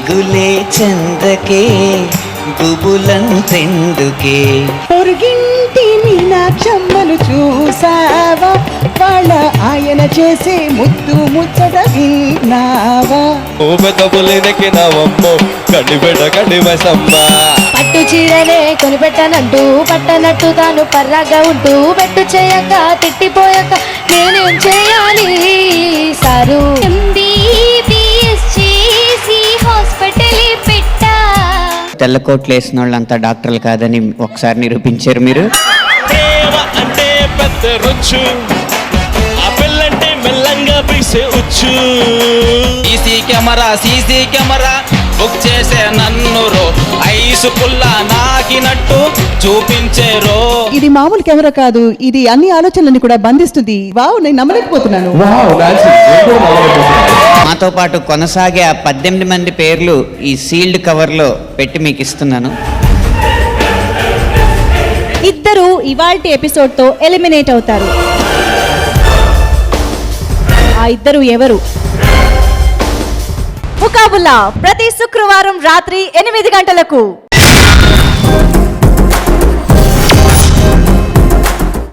దిగులే చందకే గుబులంతెందుకే. పొరుగింటి మీనాక్షమ్మను చూసావా, వాళ్ళ ఆయన చేసే ముద్దు ముచ్చట విన్నావా. ఓ పెద్దపులినకి నవమ్మో కడిబెడ కడివసమ్మ. పట్టు చీరనే కొనిపెట్టనంటూ పట్టనట్టు తాను పర్రాగా ఉంటూ పెట్టు చేయక తిట్టిపోయాక నేనేం చేయాలి సారు. MBBS చేసి హాస్పిటల్ పెట్టా. తెల్లకోట్లు వేసిన వాళ్ళంతా డాక్టర్లు కాదని ఒకసారి నిరూపించారు మీరు. ప్రేమ అంటే పెద్ద రుచు, ఆ పిల్లంటే మెల్లంగా పీసే ఉచ్చు. సీసీ కెమెరా బుక్ చేసే నన్ను రో ఐసు పుల్ల నాకినట్టు చూపించేరో. ఇది మామూలు కెమెరా కాదు, ఇది అన్ని ఆలోచనలను కూడా బంధిస్తుంది. వావ్, నేను నమ్మలేకపోతున్నాను. మాతో పాటు కొనసాగే ఆ 18 మంది పేర్లు ఈ సీల్డ్ కవర్లో పెట్టి మీకు ఇస్తున్నాను. ఇద్దరు ఇవాల్టి ఎపిసోడ్తో ఎలిమినేట్ అవుతారు. ఆ ఇద్దరు ఎవరు? ముకాబుల్లా ప్రతి శుక్రవారం రాత్రి 8 గంటలకు.